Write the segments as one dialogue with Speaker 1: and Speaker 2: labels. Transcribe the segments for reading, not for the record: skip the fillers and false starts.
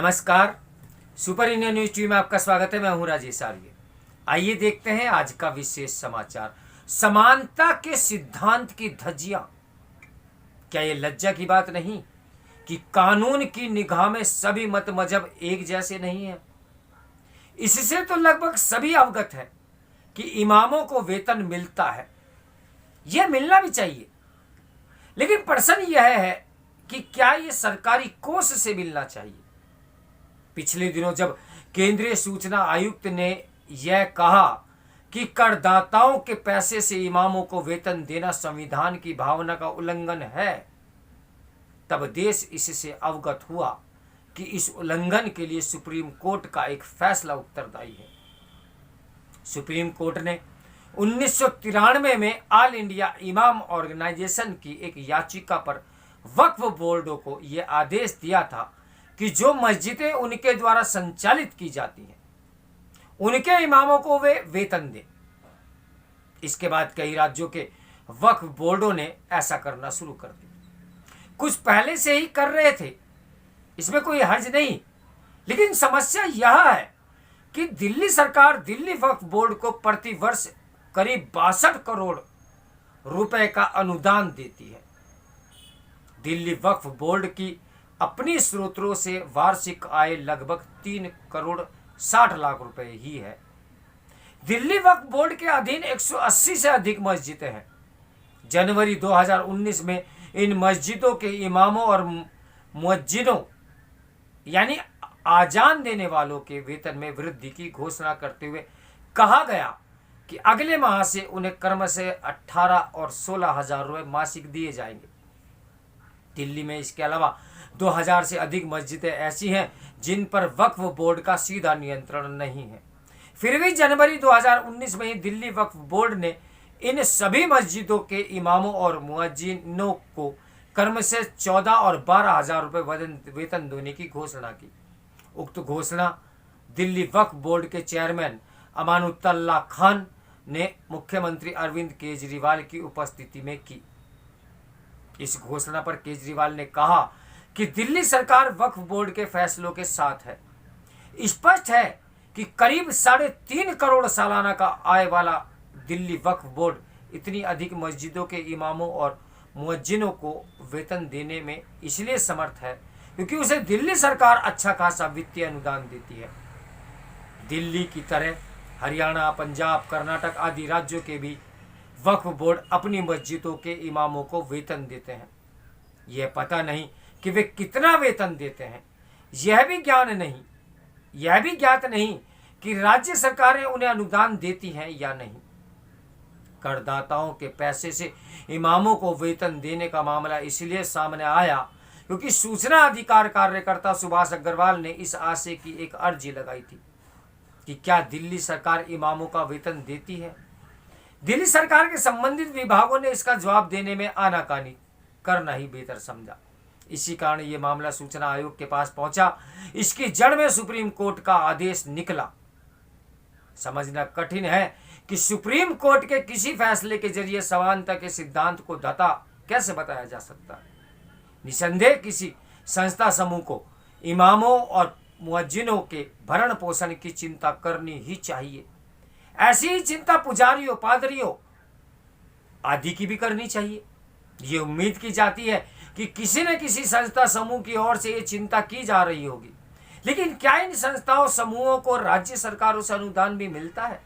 Speaker 1: नमस्कार। Super India news TV में आपका स्वागत है। मैं हूं राजेश आर्य। आइए देखते हैं आज का विशेष समाचार। समानता के सिद्धांत की धज्जियां। क्या ये लज्जा की बात नहीं कि कानून की निगाह में सभी मत मजहब एक जैसे नहीं है? इससे तो लगभग सभी अवगत है कि इमामों को वेतन मिलता है, यह मिलना भी चाहिए। लेकिन प्रश्न यह है कि क्या यह सरकारी कोष से मिलना चाहिए? पिछले दिनों जब केंद्रीय सूचना आयुक्त ने यह कहा कि करदाताओं के पैसे से इमामों को वेतन देना संविधान की भावना का उल्लंघन है, तब देश इससे अवगत हुआ कि इस उल्लंघन के लिए सुप्रीम कोर्ट का एक फैसला उत्तरदायी है। सुप्रीम कोर्ट ने 1993 में ऑल इंडिया इमाम ऑर्गेनाइजेशन की एक याचिका पर वक्फ बोर्डों को यह आदेश दिया था कि जो मस्जिदें उनके द्वारा संचालित की जाती हैं उनके इमामों को वे वेतन दें। इसके बाद कई राज्यों के वक्फ बोर्डों ने ऐसा करना शुरू कर दिया। कुछ पहले से ही कर रहे थे, इसमें कोई हर्ज नहीं। लेकिन समस्या यह है कि दिल्ली सरकार दिल्ली वक्फ बोर्ड को प्रति वर्ष करीब 62 करोड़ रुपए का अनुदान देती है। दिल्ली वक्फ बोर्ड की अपनी स्रोतों से वार्षिक आय लगभग 3 करोड़ 60 लाख रुपए ही है। दिल्ली वक्फ बोर्ड के अधीन 180 से अधिक मस्जिदें हैं। जनवरी 2019 में इन मस्जिदों के इमामों और मुअज्जिनों यानी आजान देने वालों के वेतन में वृद्धि की घोषणा करते हुए कहा गया कि अगले माह से उन्हें क्रमशः 18 और 16 हजार रुपए मासिक दिए जाएंगे। दिल्ली में इसके अलावा 2000 से अधिक मस्जिदें ऐसी हैं जिन पर वक्फ बोर्ड का सीधा नियंत्रण नहीं है। फिर भी जनवरी 2019 में ही दिल्ली वक्फ बोर्ड ने इन सभी मस्जिदों के इमामों और मुअज्जिनों को क्रमशः 14 और 12 हजार रुपये वेतन देने की घोषणा की। उक्त घोषणा दिल्ली वक्फ बोर्ड के चेयरमैन अमानुल्लाह खान ने मुख्यमंत्री अरविंद केजरीवाल की उपस्थिति में की। इस घोषणा पर केजरीवाल ने कहा कि दिल्ली सरकार वक्फ बोर्ड के फैसलों के साथ है। स्पष्ट है कि करीब 3.5 करोड़ सालाना का आय वाला दिल्ली वक्फ बोर्ड इतनी अधिक मस्जिदों के इमामों और मुअज्जिनों को वेतन देने में इसलिए समर्थ है क्योंकि उसे दिल्ली सरकार अच्छा खासा वित्तीय अनुदान देती है। दिल्ली की तरह हरियाणा, पंजाब, कर्नाटक आदि राज्यों के भी वक्फ बोर्ड अपनी मस्जिदों के इमामों को वेतन देते हैं। यह पता नहीं कि वे कितना वेतन देते हैं। यह भी ज्ञात नहीं कि राज्य सरकारें उन्हें अनुदान देती हैं या नहीं। करदाताओं के पैसे से इमामों को वेतन देने का मामला इसलिए सामने आया क्योंकि सूचना अधिकार कार्यकर्ता सुभाष अग्रवाल ने इस आशय की एक अर्जी लगाई थी कि क्या दिल्ली सरकार इमामों का वेतन देती है। दिल्ली सरकार के संबंधित विभागों ने इसका जवाब देने में आनाकानी करना ही बेहतर समझा। इसी कारण ये मामला सूचना आयोग के पास पहुंचा। इसकी जड़ में सुप्रीम कोर्ट का आदेश निकला। समझना कठिन है कि सुप्रीम कोर्ट के किसी फैसले के जरिए समानता के सिद्धांत को धता कैसे बताया जा सकता है। निसंदेह किसी संस्था समूह को इमामों और मुअज्जिनों के भरण पोषण की चिंता करनी ही चाहिए। ऐसी ही चिंता पुजारियों, पादरियों आदि की भी करनी चाहिए। ये उम्मीद की जाती है कि किसी न किसी संस्था समूह की ओर से ये चिंता की जा रही होगी। लेकिन क्या इन संस्थाओं समूहों को राज्य सरकारों से अनुदान भी मिलता है?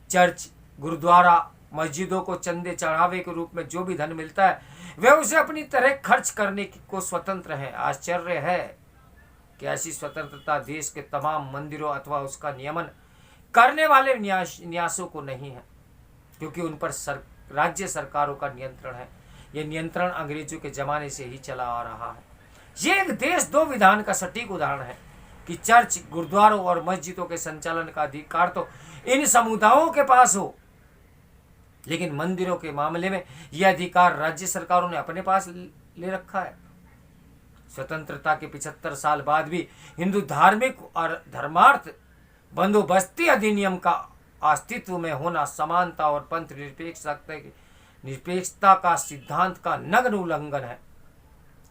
Speaker 1: चर्च, गुरुद्वारा, मस्जिदों को चंदे चढ़ावे के रूप में जो भी धन मिलता है वे उसे अपनी तरह खर्च करने को स्वतंत्र है। आश्चर्य है कि ऐसी स्वतंत्रता देश के तमाम मंदिरों अथवा उसका नियमन करने वाले न्यासों को नहीं है, क्योंकि उन पर राज्य सरकारों का नियंत्रण है। यह नियंत्रण अंग्रेजों के जमाने से ही चला आ रहा है। ये एक देश दो विधान का सटीक उदाहरण है कि चर्च, गुरुद्वारों और मस्जिदों के संचालन का अधिकार तो इन समुदायों के पास हो, लेकिन मंदिरों के मामले में यह अधिकार राज्य सरकारों ने अपने पास ले रखा है। स्वतंत्रता के 75 साल बाद भी हिंदू धार्मिक और धर्मार्थ बंदोबस्ती अधिनियम का अस्तित्व में होना समानता और पंथ निरपेक्षता का सिद्धांत का नग्न उल्लंघन है।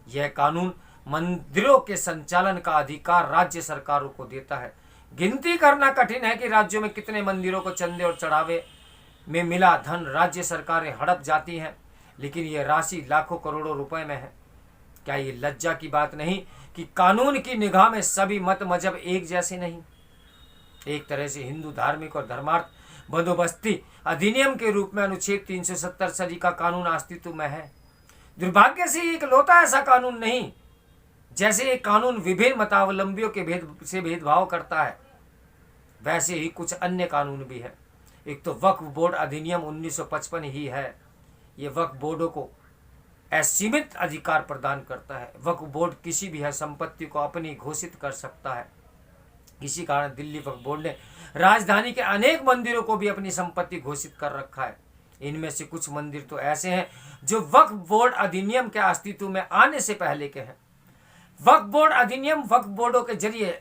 Speaker 1: यह कानून मंदिरों के संचालन का अधिकार राज्य सरकारों को देता है। गिनती करना कठिन है कि राज्यों में कितने मंदिरों को चंदे और चढ़ावे में मिला धन राज्य सरकारें हड़प जाती हैं, लेकिन यह राशि लाखों करोड़ों रुपए में है। क्या ये लज्जा की बात नहीं कि कानून की निगाह में सभी मत मजहब एक जैसे नहीं? एक तरह से हिंदू धार्मिक और धर्मार्थ बंदोबस्ती अधिनियम के रूप में अनुच्छेद 370 सदी का कानून अस्तित्व में है। दुर्भाग्य से एक लौता ऐसा कानून नहीं। जैसे एक कानून विभिन्न मतावलंबियों के भेदभाव करता है, वैसे ही कुछ अन्य कानून भी है। एक तो वक्फ बोर्ड अधिनियम 1955 ही है। ये वक्फ बोर्डों को असीमित अधिकार प्रदान करता है। वक्फ बोर्ड किसी भी संपत्ति को अपनी घोषित कर सकता है। इसी कारण दिल्ली वक्फ बोर्ड ने राजधानी के अनेक मंदिरों को भी अपनी संपत्ति घोषित कर रखा है। इनमें से कुछ मंदिर तो ऐसे हैं जो वक्फ बोर्ड अधिनियम के अस्तित्व में आने से पहले के हैं। वक्फ बोर्ड अधिनियम वक्फ बोर्डों के जरिए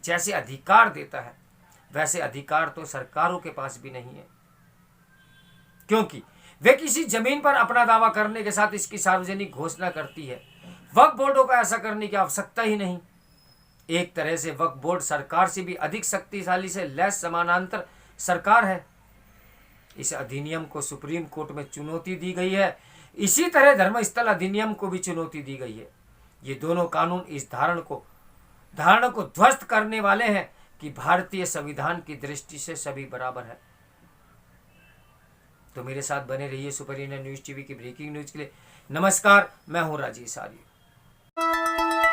Speaker 1: जैसे अधिकार देता है, वैसे अधिकार तो सरकारों के पास भी नहीं है, क्योंकि वे किसी जमीन पर अपना दावा करने के साथ इसकी सार्वजनिक घोषणा करती है। वक्फ बोर्डों को ऐसा करने की आवश्यकता ही नहीं। एक तरह से वक्फ बोर्ड सरकार से भी अधिक शक्तिशाली से लैस समानांतर सरकार है। इस अधिनियम को सुप्रीम कोर्ट में चुनौती दी गई है। इसी तरह धर्मस्थल अधिनियम को भी चुनौती दी गई है। ये दोनों कानून इस धारणा को ध्वस्त करने वाले हैं कि भारतीय संविधान की दृष्टि से सभी बराबर है। तो मेरे साथ बने रहिए सुपर इंडियन न्यूज टीवी की ब्रेकिंग न्यूज के लिए। नमस्कार, मैं हूं राजेश आर्य।